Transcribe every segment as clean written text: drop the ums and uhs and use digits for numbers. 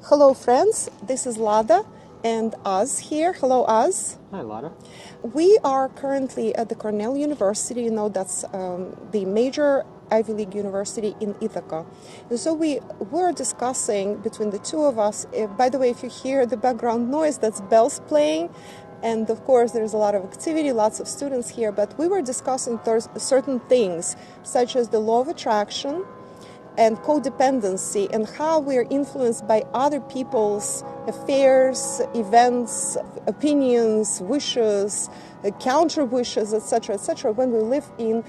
Hello friends, this is Lada and Az here. Hello Az. Hi Lada. We are currently at the Cornell University. You know, that's the major Ivy League university in Ithaca. And so we were discussing between the two of us, by the way, if you hear the background noise, that's bells playing. And of course, there's a lot of activity, lots of students here, but we were discussing certain things, such as the law of attraction and codependency, and how we are influenced by other people's affairs, events, opinions, wishes, counter wishes, etc., when we live in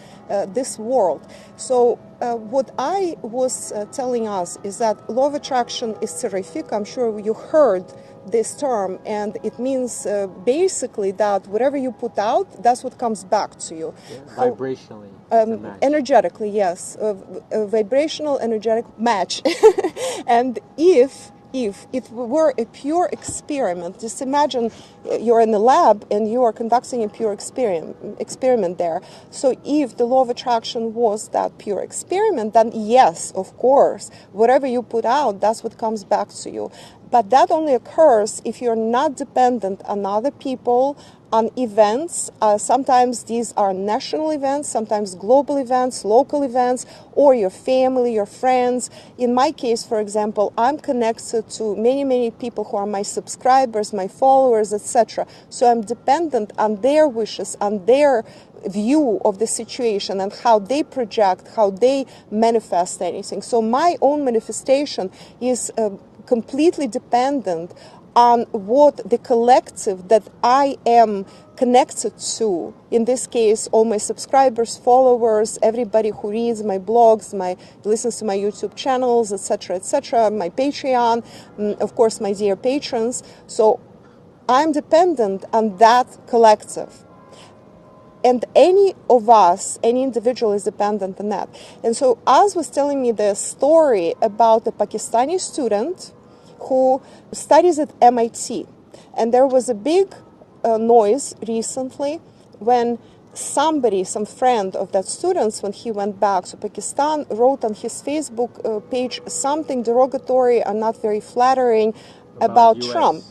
this world. So what I was telling us is that law of attraction is terrific. I'm sure you heard this term, and it means basically that whatever you put out, that's what comes back to you. Vibrationally. Energetically, yes, a vibrational energetic match. And if it were a pure experiment, just imagine you're in the lab and you are conducting a pure experiment there. So if the law of attraction was that pure experiment, then yes, of course, whatever you put out, that's what comes back to you. But that only occurs if you're not dependent on other people, on events. Sometimes these are national events, sometimes global events, local events, or your family, your friends. In my case, for example, I'm connected to many people who are my subscribers, my followers, etc. So I'm dependent on their wishes, on their view of the situation and how they project, how they manifest anything. So my own manifestation is completely dependent on what the collective that I am connected to, in this case, all my subscribers, followers, everybody who reads my blogs, listens to my YouTube channels, etc., my Patreon, of course, my dear patrons. So I'm dependent on that collective. And any of us, any individual is dependent on that. And so Az was telling me the story about a Pakistani student who studies at MIT. And there was a big noise recently when some friend of that student's, when he went back to Pakistan, wrote on his Facebook page something derogatory and not very flattering about US. Trump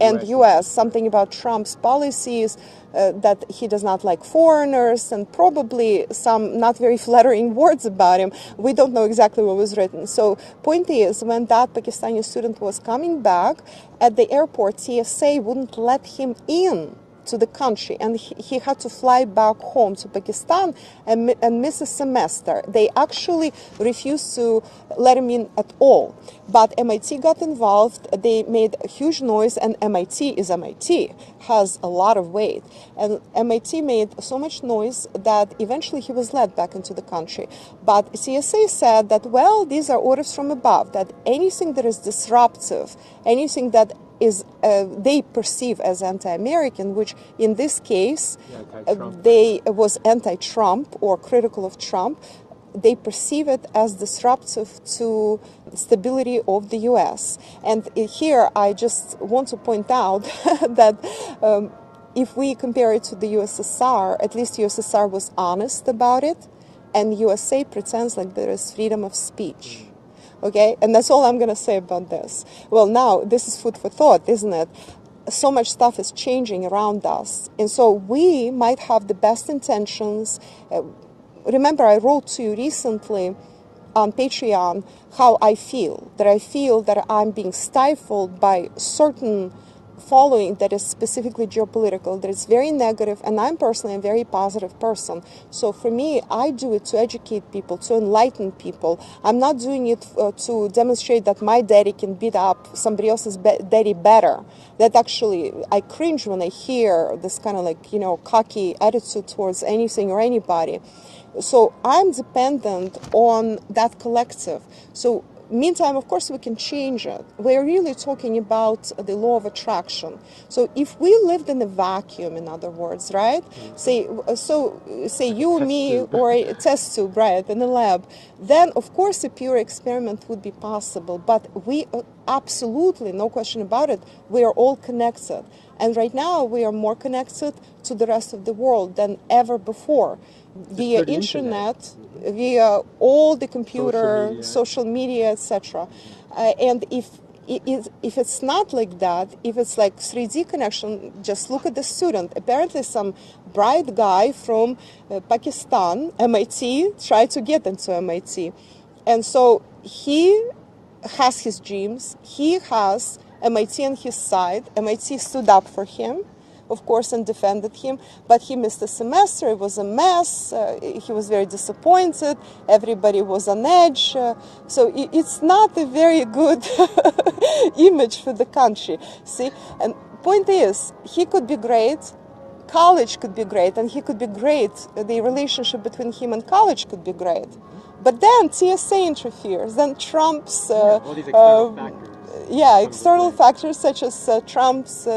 and US, something about Trump's policies, that he does not like foreigners, and probably some not very flattering words about him. We don't know exactly what was written. So point is, when that Pakistani student was coming back at the airport, TSA wouldn't let him in to the country, and he had to fly back home to Pakistan and miss a semester. They actually refused to let him in at all. But MIT got involved. They made a huge noise, and MIT, has a lot of weight. And MIT made so much noise that eventually he was let back into the country. But CSA said that, well, these are orders from above, that anything that is disruptive, anything that is they perceive as anti-American, which in this case they was anti-Trump or critical of Trump. They perceive it as disruptive to stability of the U.S. And here I just want to point out that if we compare it to the USSR, at least USSR was honest about it, and USA pretends like there is freedom of speech. Okay, and that's all I'm going to say about this. Well, now, this is food for thought, isn't it? So much stuff is changing around us. And so we might have the best intentions. Remember, I wrote to you recently on Patreon how I feel that I'm being stifled by certain following that is specifically geopolitical, that is very negative, and I'm personally a very positive person. So for me, I do it to educate people, to enlighten people. I'm not doing it to demonstrate that my daddy can beat up somebody else's daddy better. That actually, I cringe when I hear this kind of cocky attitude towards anything or anybody. So I'm dependent on that collective. So meantime, of course, we can change it. We're really talking about the law of attraction. So if we lived in a vacuum, in other words, right? Say you, me, or a test tube, right, in a lab, then of course a pure experiment would be possible. But we absolutely, no question about it, we are all connected. And right now we are more connected to the rest of the world than ever before. Via internet, via all the computer, social media, etc. And if if it's not like that, if it's like 3D connection, just look at the student. Apparently some bright guy from Pakistan, MIT, tried to get into MIT. And so he has his dreams. He has MIT on his side. MIT stood up for him, of course, and defended him, but he missed a semester. It was a mess. He was very disappointed. Everybody was on edge. So it's not a very good image for the country. See, and point is, he could be great. College could be great, and he could be great. The relationship between him and college could be great. But then TSA interferes. Then Trump's all these external factors. External factors such as Trump's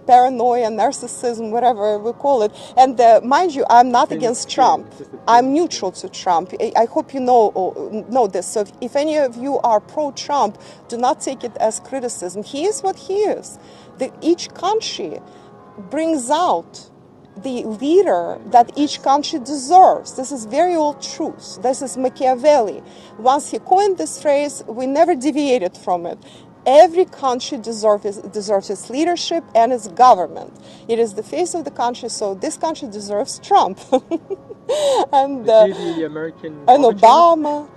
paranoia, narcissism, whatever we call it. And mind you, I'm not against Trump. I'm neutral to Trump. I hope you know this. So if any of you are pro-Trump, do not take it as criticism. He is what he is. Each country brings out the leader that each country deserves. This is very old truth. This is Machiavelli. Once he coined this phrase, we never deviated from it. Every country deserves its leadership and its government. It is the face of the country, so this country deserves Trump. And the American and Obama.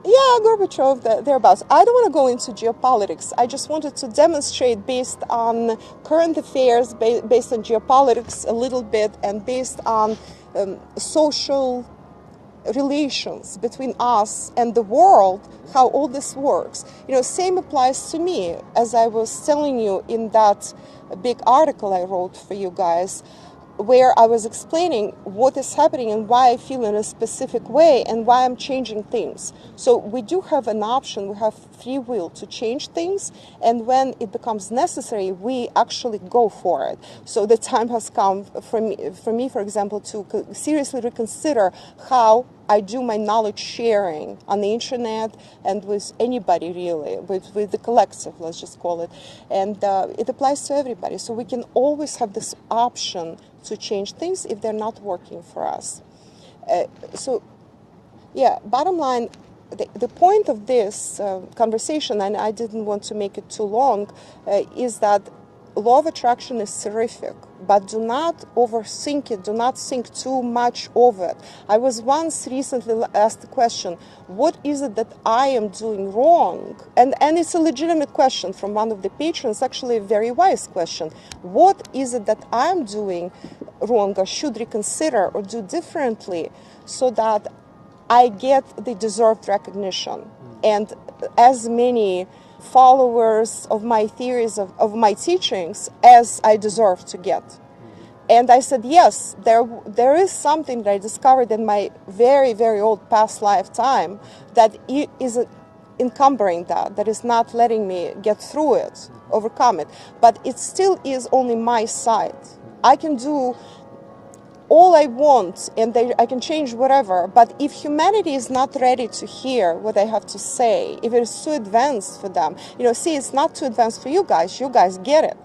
Yeah, Gorbachev, thereabouts. I don't want to go into geopolitics. I just wanted to demonstrate based on current affairs, based on geopolitics a little bit, and based on social relations between us and the world, how all this works. Same applies to me, as I was telling you in that big article I wrote for you guys, where I was explaining what is happening and why I feel in a specific way and why I'm changing things. So we do have an option, we have free will to change things, and when it becomes necessary, we actually go for it. So the time has come for me, for example, to seriously reconsider how I do my knowledge sharing on the internet and with anybody really, with the collective, let's just call it. And it applies to everybody. So we can always have this option to change things if they're not working for us. Bottom line, the point of this conversation, and I didn't want to make it too long, is that law of attraction is terrific, but do not overthink it. Do not think too much of it. I was once recently asked the question, what is it that I am doing wrong? And it's a legitimate question from one of the patrons, actually a very wise question. What is it that I'm doing wrong or should reconsider or do differently so that I get the deserved recognition and as many followers of my theories, of my teachings, as I deserve to get. And I said, yes, there is something that I discovered in my very, very old past lifetime that is encumbering that is not letting me get through it, overcome it. But it still is only my side. I can do all I want, and I can change whatever, but if humanity is not ready to hear what I have to say, if it is too advanced for them, it's not too advanced for you guys get it.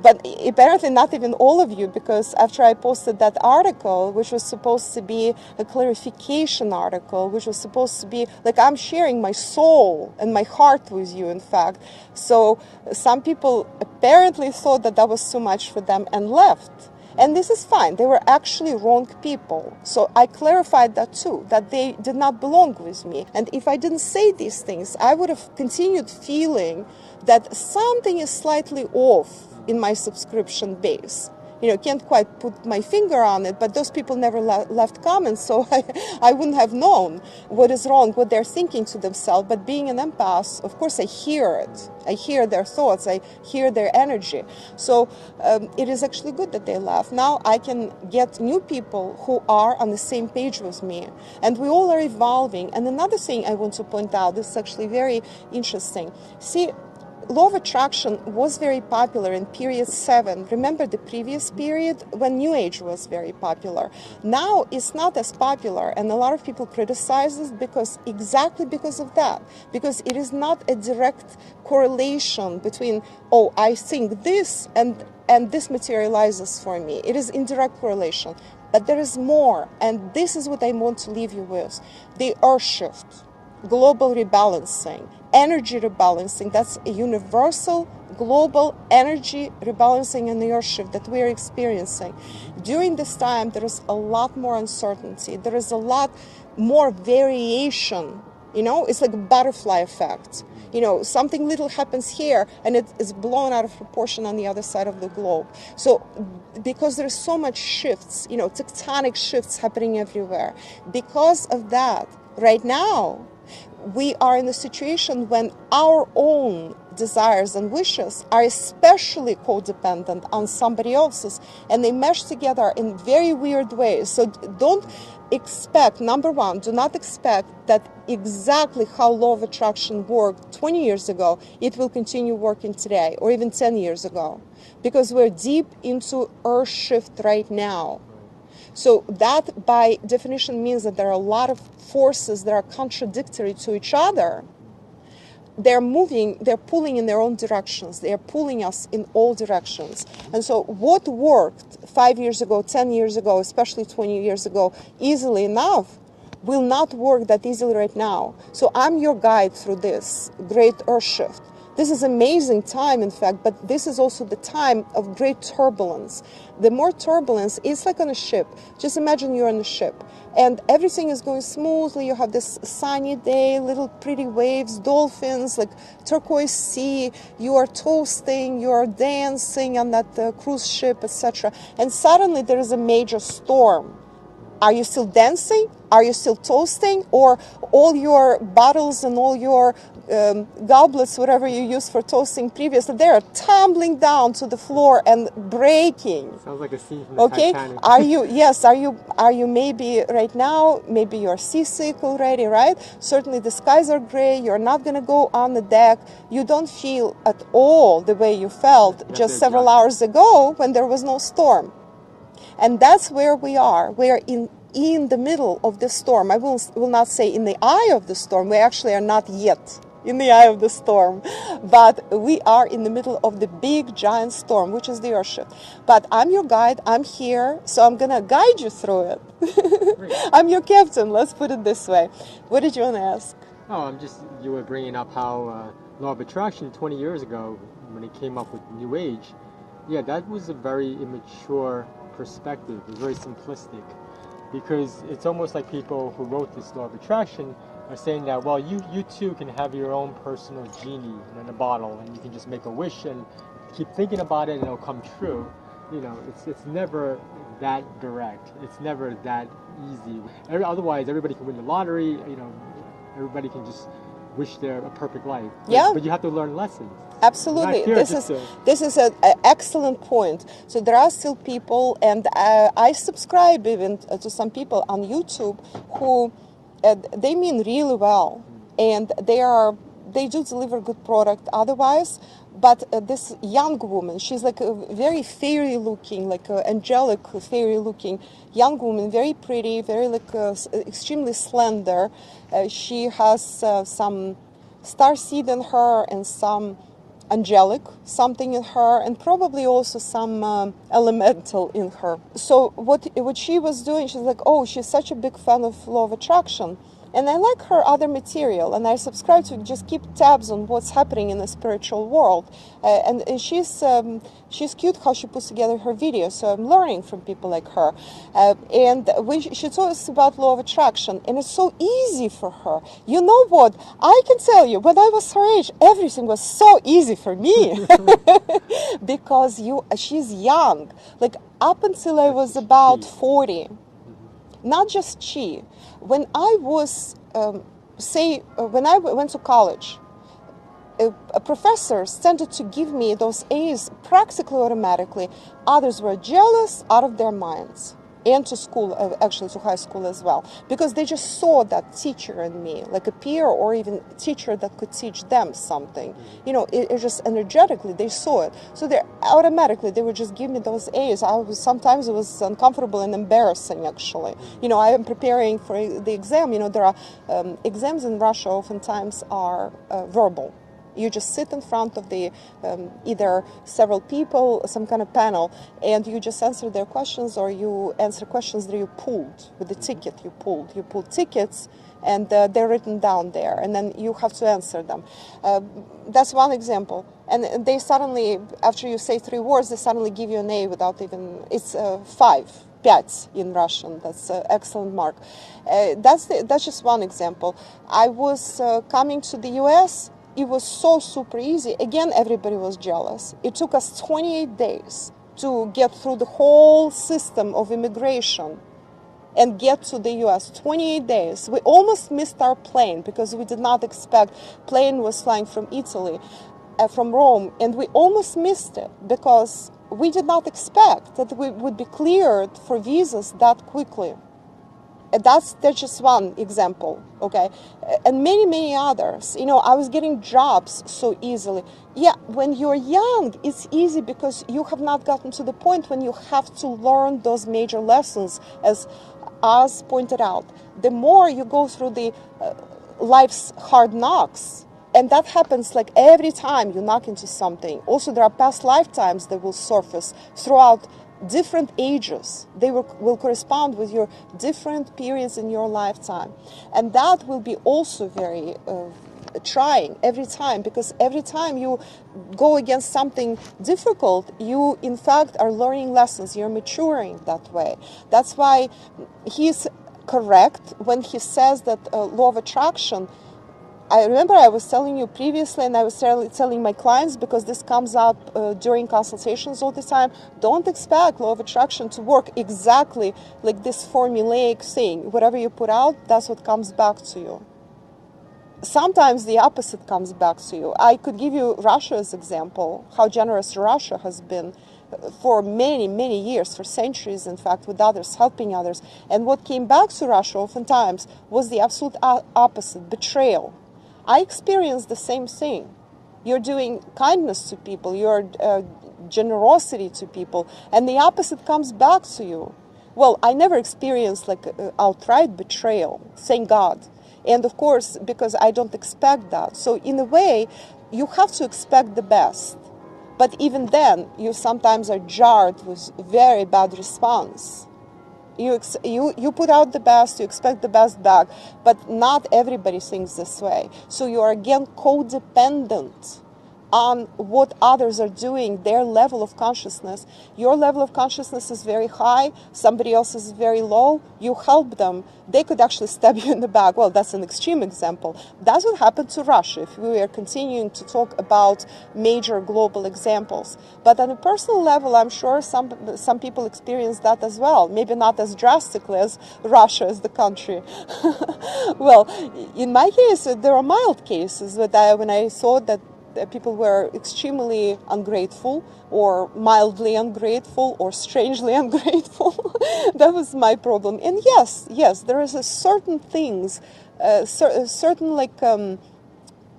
But apparently not even all of you, because after I posted that article, which was supposed to be a clarification article, which was supposed to be, like, I'm sharing my soul and my heart with you, in fact. So some people apparently thought that was too much for them and left. And this is fine. They were actually wrong people. So I clarified that too, that they did not belong with me. And if I didn't say these things, I would have continued feeling that something is slightly off in my subscription base. Can't quite put my finger on it, but those people never left comments, so I wouldn't have known what is wrong, what they're thinking to themselves. But being an empath, of course, I hear it. I hear their thoughts. I hear their energy. So it is actually good that they left. Now I can get new people who are on the same page with me, and we all are evolving. And another thing I want to point out, this is actually very interesting. See, law of attraction was very popular in period 7. Remember the previous period when New Age was very popular. Now it's not as popular, and a lot of people criticize this exactly because of that. Because it is not a direct correlation between, I think this and this materializes for me. It is indirect correlation. But there is more, and this is what I want to leave you with. The earth shift, global rebalancing, energy rebalancing. That's a universal global energy rebalancing and the earth shift that we're experiencing. During this time, there is a lot more uncertainty. There is a lot more variation. It's like a butterfly effect. Something little happens here and it is blown out of proportion on the other side of the globe. So because there's so much shifts, tectonic shifts happening everywhere. Because of that, right now, we are in a situation when our own desires and wishes are especially codependent on somebody else's, and they mesh together in very weird ways. So don't expect, number one, do not expect that exactly how law of attraction worked 20 years ago, it will continue working today, or even 10 years ago, because we're deep into earth shift right now. So that, by definition, means that there are a lot of forces that are contradictory to each other. They're moving, they're pulling in their own directions. They're pulling us in all directions. And so what worked 5 years ago, 10 years ago, especially 20 years ago, easily enough, will not work that easily right now. So I'm your guide through this great earth shift. This is amazing time, in fact, but this is also the time of great turbulence. The more turbulence, it's like on a ship. Just imagine you're on a ship and everything is going smoothly. You have this sunny day, little pretty waves, dolphins, like turquoise sea. You are toasting, you are dancing on that cruise ship, etc. And suddenly there is a major storm. Are you still dancing? Are you still toasting? Or all your bottles and all your goblets, whatever you used for toasting previously, they are tumbling down to the floor and breaking. Sounds like a scene from the Titanic. Are you maybe right now, maybe you're seasick already, right? Certainly the skies are gray. You're not going to go on the deck. You don't feel at all the way you felt just several hours ago when there was no storm. And that's where we are. We are in the middle of the storm. I will not say in the eye of the storm. We actually are not yet in the eye of the storm. But we are in the middle of the big, giant storm, which is the earth shift. But I'm your guide. I'm here. So I'm going to guide you through it. I'm your captain. Let's put it this way. What did you want to ask? Oh, you were bringing up how law of attraction 20 years ago, when it came up with New Age, yeah, that was a very immature perspective. It was very simplistic, because it's almost like people who wrote this law of attraction are saying that, well, you too can have your own personal genie in a bottle, and you can just make a wish and keep thinking about it and it'll come true. It's never that direct. It's never that easy. Otherwise, everybody can win the lottery. Everybody can just wish they're a perfect life. But you have to learn lessons. Absolutely. This is an excellent point. So there are still people, and I subscribe even to some people on YouTube who they mean really well, and they do deliver good product otherwise. But this young woman, she's like a very fairy looking, like angelic fairy looking young woman, very pretty, very extremely slender. She has some starseed in her and some angelic something in her, and probably also some elemental in her. So what she was doing, she's like, oh, she's such a big fan of law of attraction, and I like her other material, and I subscribe to just keep tabs on what's happening in the spiritual world. And she's cute how she puts together her videos, so I'm learning from people like her. And she told us about law of attraction, and it's so easy for her. You know what? I can tell you, when I was her age, everything was so easy for me. Because she's young. Like, up until I was about 40. Not just chi. When I was, when I went to college, professors tended to give me those A's practically automatically. Others were jealous out of their minds. And to school, actually to high school as well. Because they just saw that teacher in me, like a peer or even a teacher that could teach them something. It just energetically, they saw it. So they would just give me those A's. Sometimes it was uncomfortable and embarrassing, actually. I am preparing for the exam. There are exams in Russia oftentimes are verbal. You just sit in front of the either several people, some kind of panel, and you just answer their questions, or you answer questions that you pulled with the ticket you pulled. You pulled tickets, and they're written down there, and then you have to answer them. That's one example. And they suddenly, after you say 3 words, they suddenly give you an A without even, it's 5. 5 in Russian. That's an excellent mark. That's just one example. I was coming to the US. It was so super easy. Again, everybody was jealous. It took us 28 days to get through the whole system of immigration and get to the US. 28 days. We almost missed our plane because we did not expect. Plane was flying from Italy, from Rome, and we almost missed it because we did not expect that we would be cleared for visas that quickly. That's just one example, okay? And many, many others. You know, I was getting jobs so easily. Yeah, when you're young, it's easy because you have not gotten to the point when you have to learn those major lessons, as Az pointed out. The more you go through the life's hard knocks, and that happens like every time you knock into something. Also, there are past lifetimes that will surface throughout different ages. They will correspond with your different periods in your lifetime. And that will be also very trying every time, because every time you go against something difficult, you in fact are learning lessons. You're maturing that way. That's why he's correct when he says that law of attraction. I remember I was telling you previously, and I was telling my clients, because this comes up during consultations all the time, don't expect law of attraction to work exactly like this formulaic thing. Whatever you put out, that's what comes back to you. Sometimes the opposite comes back to you. I could give you Russia as example, how generous Russia has been for many, many years, for centuries, in fact, with others, helping others. And what came back to Russia oftentimes was the absolute opposite, betrayal. I experienced the same thing. You're doing kindness to people, you're generosity to people, and the opposite comes back to you. Well, I never experienced like outright betrayal, thank God. And of course, because I don't expect that. So in a way, you have to expect the best. But even then, you sometimes are jarred with very bad response. You put out the best, you expect the best back, but not everybody thinks this way. So you are again codependent on what others are doing, their level of consciousness. Your level of consciousness is very high, somebody else is very low, you help them. They could actually stab you in the back. Well, that's an extreme example. That's what happened to Russia, if we are continuing to talk about major global examples. But on a personal level, I'm sure some people experience that as well. Maybe not as drastically as Russia as the country. Well, in my case, there are mild cases, but when I saw that people were extremely ungrateful, or mildly ungrateful, or strangely ungrateful. That was my problem. And yes, there is a certain things, certain like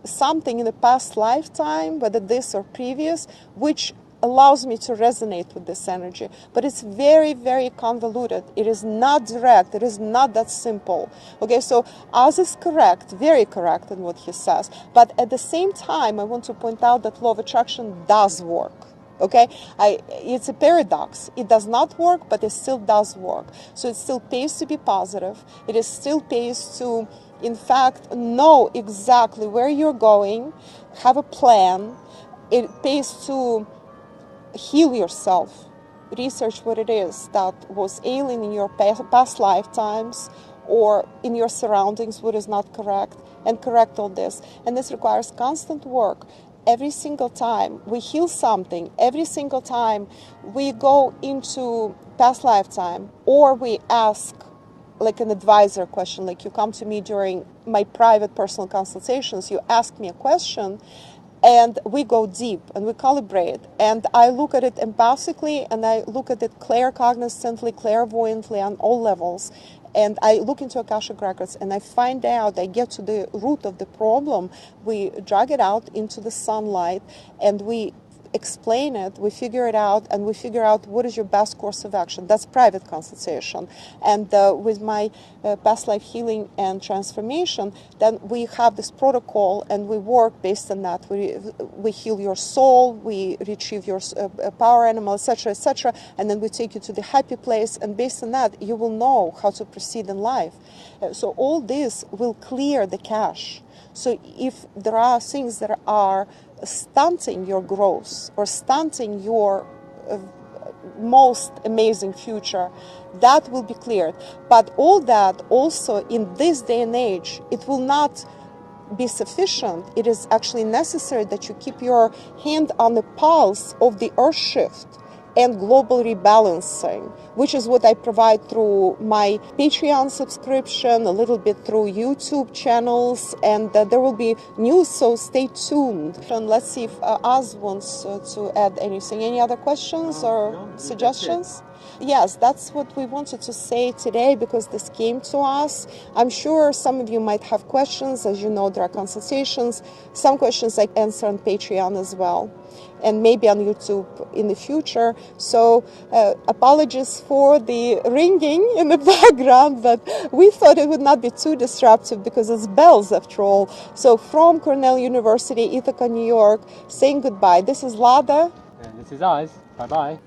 something in the past lifetime, whether this or previous, which allows me to resonate with this energy. But it's very, very convoluted. It is not direct. It is not that simple. Okay, so Az is correct, very correct in what he says. But at the same time, I want to point out that law of attraction does work. Okay, it's a paradox. It does not work, but it still does work. So it still pays to be positive. It is still pays to, in fact, know exactly where you're going, have a plan. It pays to heal yourself, research what it is that was alien in your past lifetimes or in your surroundings, what is not correct, and correct all this. And this requires constant work. Every single time we heal something, every single time we go into past lifetime, or we ask like an advisor question, like you come to me during my private personal consultations, you ask me a question, and we go deep and we calibrate, and I look at it empathically, and I look at it claircognizantly, clairvoyantly on all levels, and I look into Akashic records, and I find out, I get to the root of the problem. We drag it out into the sunlight, and we explain it, we figure it out, and we figure out what is your best course of action. That's private consultation. And with my past life healing and transformation, then we have this protocol and we work based on that. We heal your soul, we retrieve your power animal, etc., and then we take you to the happy place, and based on that, you will know how to proceed in life. So all this will clear the cache. So if there are things that are stunting your growth or stunting your most amazing future, that will be cleared. But all that also in this day and age, it will not be sufficient. It is actually necessary that you keep your hand on the pulse of the earth shift and global rebalancing, which is what I provide through my Patreon subscription, a little bit through YouTube channels, and there will be news, so stay tuned. And let's see if Az wants to add anything. Any other questions or suggestions? Yes, that's what we wanted to say today because this came to us. I'm sure some of you might have questions. As you know, there are consultations. Some questions I answer on Patreon as well, and maybe on YouTube in the future. So apologies for the ringing in the background, but we thought it would not be too disruptive because it's bells after all. So from Cornell University, Ithaca, New York, saying goodbye. This is Lada. And this is Az. Bye-bye.